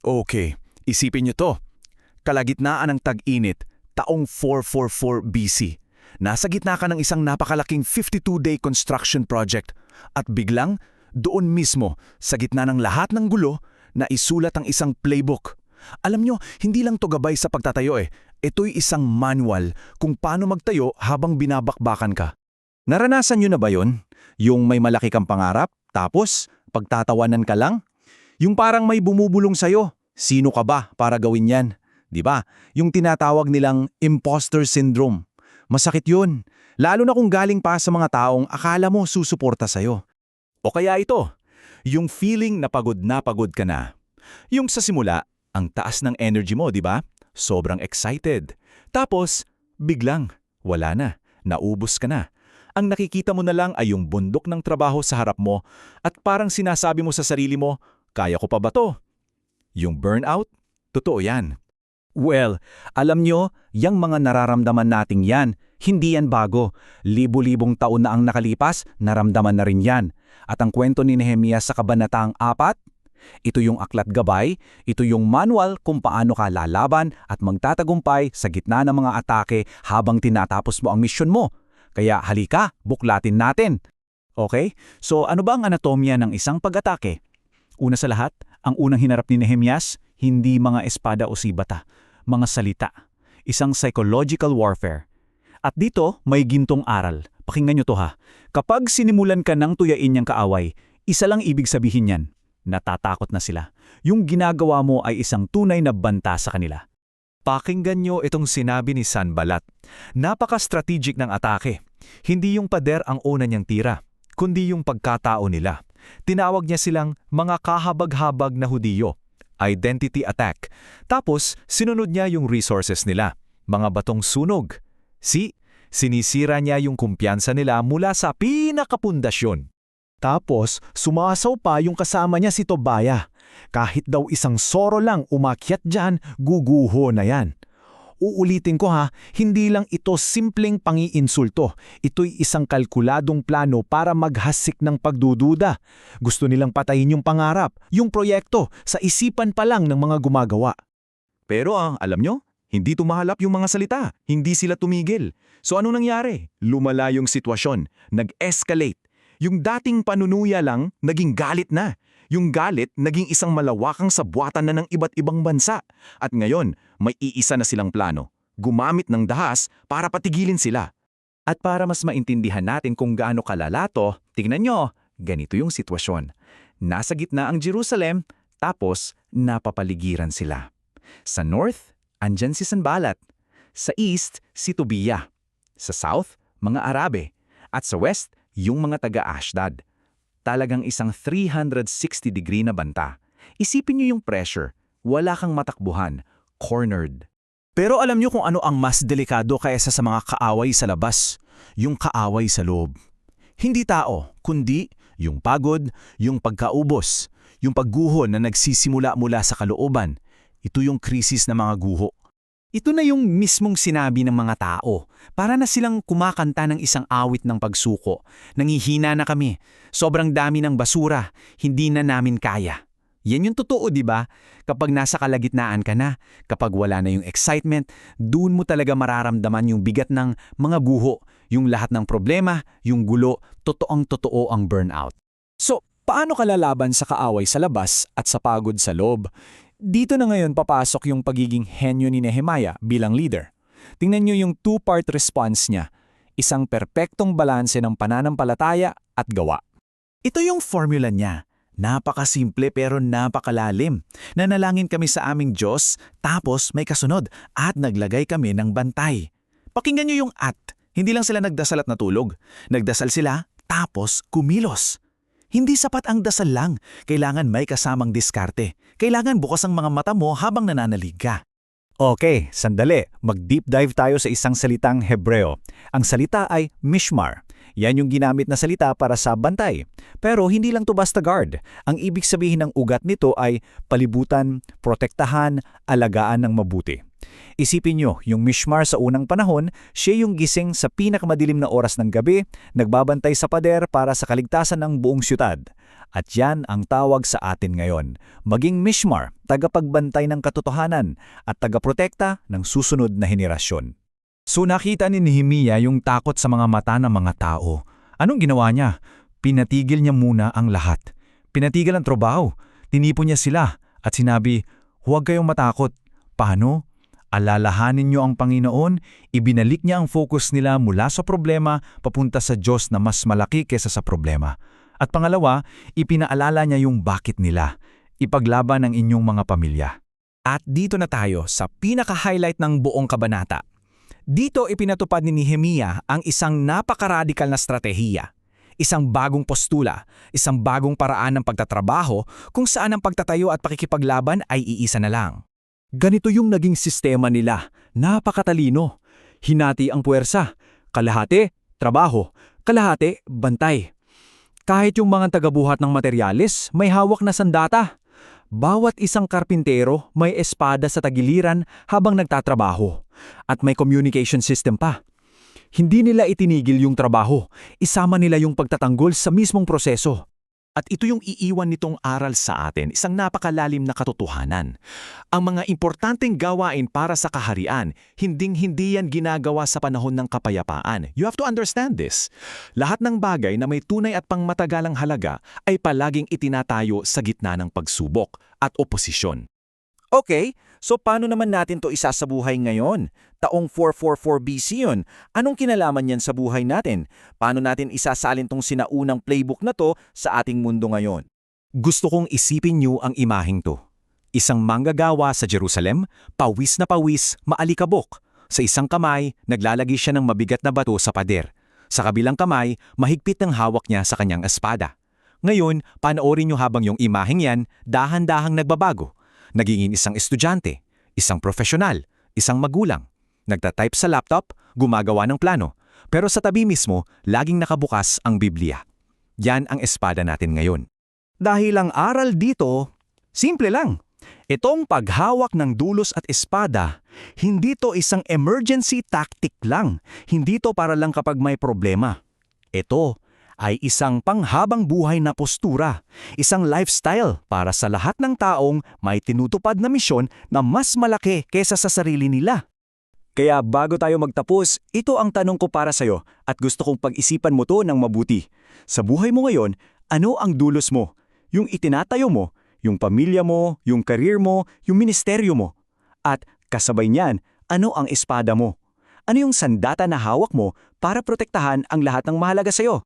Okay, isipin nyo to. Kalagitnaan ng tag-init, taong 444 BC. Nasa gitna ka ng isang napakalaking 52-day construction project at biglang, doon mismo, sa gitna ng lahat ng gulo, na isulat ang isang playbook. Alam nyo, hindi lang to gabay sa pagtatayo eh. Ito'y isang manual kung paano magtayo habang binabakbakan ka. Naranasan nyo na ba yun? Yung may malaki kang pangarap, tapos pagtatawanan ka lang? Yung parang may bumubulong sa'yo, sino ka ba para gawin yan? 'Di ba? Yung tinatawag nilang imposter syndrome. Masakit yun, lalo na kung galing pa sa mga taong akala mo susuporta sa'yo. O kaya ito, yung feeling na pagod ka na. Yung sa simula, ang taas ng energy mo, di ba? Sobrang excited. Tapos, biglang, wala na, naubos ka na. Ang nakikita mo na lang ay yung bundok ng trabaho sa harap mo at parang sinasabi mo sa sarili mo, kaya ko pa ba to? Yung burnout? Totoo yan. Well, alam nyo, yung mga nararamdaman nating yan, hindi yan bago. Libo-libong taon na ang nakalipas, naramdaman na rin yan. At ang kwento ni Nehemias sa Kabanataang 4, ito yung aklat gabay, ito yung manual kung paano ka lalaban at magtatagumpay sa gitna ng mga atake habang tinatapos mo ang misyon mo. Kaya halika, buklatin natin. Okay? So ano ba ang anatomya ng isang pag-atake? Una sa lahat, ang unang hinarap ni Nehemias, hindi mga espada o sibata, mga salita. Isang psychological warfare. At dito, may gintong aral. Pakinggan nyo to ha. Kapag sinimulan ka ng tuyain niyang kaaway, isa lang ibig sabihin yan. Natatakot na sila. Yung ginagawa mo ay isang tunay na banta sa kanila. Pakinggan nyo itong sinabi ni Sanballat. Napaka-strategic ng atake. Hindi yung pader ang una niyang tira, kundi yung pagkatao nila. Tinawag niya silang mga kahabag-habag na Hudiyo. Identity attack. Tapos, sinunod niya yung resources nila. Mga batong sunog. Sinisira niya yung kumpiyansa nila mula sa pinakapundasyon. Tapos, sumasaw pa yung kasama niya si Tobaya. Kahit daw isang soro lang umakyat dyan, guguho na yan. Uulitin ko ha, hindi lang ito simpleng pangiinsulto. Ito'y isang kalkuladong plano para maghasik ng pagdududa. Gusto nilang patayin yung pangarap, yung proyekto, sa isipan pa lang ng mga gumagawa. Pero alam nyo, hindi tumahalap yung mga salita. Hindi sila tumigil. So ano nangyari? Lumala yung sitwasyon. Nag-escalate. Yung dating panunuya lang, naging galit na. Yung galit, naging isang malawakang sabwatan na ng iba't ibang bansa. At ngayon, may iisa na silang plano. Gumamit ng dahas para patigilin sila. At para mas maintindihan natin kung gaano kalala to, tingnan nyo, ganito yung sitwasyon. Nasa gitna ang Jerusalem, tapos napapaligiran sila. Sa north, andyan si Sanballat. Sa east, si Tobiah. Sa south, mga Arabe. At sa west, yung mga taga-Ashdod. Talagang isang 360-degree na banta. Isipin niyo yung pressure. Wala kang matakbuhan. Cornered. Pero alam niyo kung ano ang mas delikado kaysa sa mga kaaway sa labas? Yung kaaway sa loob. Hindi tao, kundi yung pagod, yung pagkaubos, yung pagguho na nagsisimula mula sa kalooban. Ito yung krisis ng mga guho. Ito na yung mismong sinabi ng mga tao. Para na silang kumakanta ng isang awit ng pagsuko. Nangihina na kami. Sobrang dami ng basura. Hindi na namin kaya. Yan yung totoo, di ba? Kapag nasa kalagitnaan ka na, kapag wala na yung excitement, doon mo talaga mararamdaman yung bigat ng mga guho, yung lahat ng problema, yung gulo, totoong-totoo ang burnout. So, paano ka lalaban sa kaaway sa labas at sa pagod sa loob? Dito na ngayon papasok yung pagiging henyo ni Nehemiah bilang leader. Tingnan nyo yung two-part response niya. Isang perpektong balanse ng pananampalataya at gawa. Ito yung formula niya. Napakasimple pero napakalalim. Nanalangin kami sa aming Diyos, tapos may kasunod at naglagay kami ng bantay. Pakinggan nyo yung at. Hindi lang sila nagdasal at natulog. Nagdasal sila, tapos kumilos. Hindi sapat ang dasal lang. Kailangan may kasamang diskarte. Kailangan bukas ang mga mata mo habang nananalig ka. Okay, sandali. Mag-deep dive tayo sa isang salitang Hebreo. Ang salita ay mishmar. Yan yung ginamit na salita para sa bantay. Pero hindi lang to basta guard. Ang ibig sabihin ng ugat nito ay palibutan, protektahan, alagaan ng mabuti. Isipin nyo, yung Mishmar sa unang panahon, siya yung gising sa pinakamadilim na oras ng gabi, nagbabantay sa pader para sa kaligtasan ng buong siyudad. At yan ang tawag sa atin ngayon, maging Mishmar, tagapagbantay ng katotohanan at tagaprotekta ng susunod na henerasyon. So nakita ni Nehemia yung takot sa mga mata ng mga tao. Anong ginawa niya? Pinatigil niya muna ang lahat. Pinatigil ang trabaho. Tinipon niya sila at sinabi, "Huwag kayong matakot." Paano? Alalahanin niyo ang Panginoon, ibinalik niya ang focus nila mula sa problema papunta sa Diyos na mas malaki kesa sa problema. At pangalawa, ipinaalala niya yung bakit nila. Ipaglaban ang inyong mga pamilya. At dito na tayo sa pinaka-highlight ng buong kabanata. Dito ipinatupad ni Nehemia ang isang napaka-radical na stratehiya. Isang bagong postula, isang bagong paraan ng pagtatrabaho kung saan ang pagtatayo at pakikipaglaban ay iisa na lang. Ganito yung naging sistema nila. Napakatalino. Hinati ang puwersa. Kalahati, trabaho. Kalahati, bantay. Kahit yung mga tagabuhat ng materyales, may hawak na sandata. Bawat isang karpintero may espada sa tagiliran habang nagtatrabaho. At may communication system pa. Hindi nila itinigil yung trabaho. Isama nila yung pagtatanggol sa mismong proseso. At ito yung iiwan nitong aral sa atin, isang napakalalim na katotohanan. Ang mga importanteng gawain para sa kaharian, hinding-hindi yan ginagawa sa panahon ng kapayapaan. You have to understand this. Lahat ng bagay na may tunay at pangmatagalang halaga ay palaging itinatayo sa gitna ng pagsubok at oposisyon. Okay, so paano naman natin to isasabuhay ngayon? Taong 444 BC yun. Anong kinalaman yan sa buhay natin? Paano natin isasalin tong sinaunang playbook na to sa ating mundo ngayon? Gusto kong isipin niyo ang imaheng to. Isang manggagawa sa Jerusalem, pawis na pawis, maalikabok. Sa isang kamay, naglalagay siya ng mabigat na bato sa pader. Sa kabilang kamay, mahigpit ng hawak niya sa kanyang espada. Ngayon, panoorin niyo habang yung imaheng yan dahan-dahang nagbabago. Nagiging isang estudyante, isang profesional, isang magulang. Nagtatype sa laptop, gumagawa ng plano. Pero sa tabi mismo, laging nakabukas ang Biblia. Yan ang espada natin ngayon. Dahil ang aral dito, simple lang. Itong paghawak ng dulos at espada, hindi to isang emergency tactic lang. Hindi to para lang kapag may problema. Ito ay isang panghabang buhay na postura, isang lifestyle para sa lahat ng taong may tinutupad na misyon na mas malaki kesa sa sarili nila. Kaya bago tayo magtapos, ito ang tanong ko para sa'yo at gusto kong pag-isipan mo to ng mabuti. Sa buhay mo ngayon, ano ang dulos mo? Yung itinatayo mo, yung pamilya mo, yung career mo, yung ministeryo mo. At kasabay niyan, ano ang espada mo? Ano yung sandata na hawak mo para protektahan ang lahat ng mahalaga sa'yo?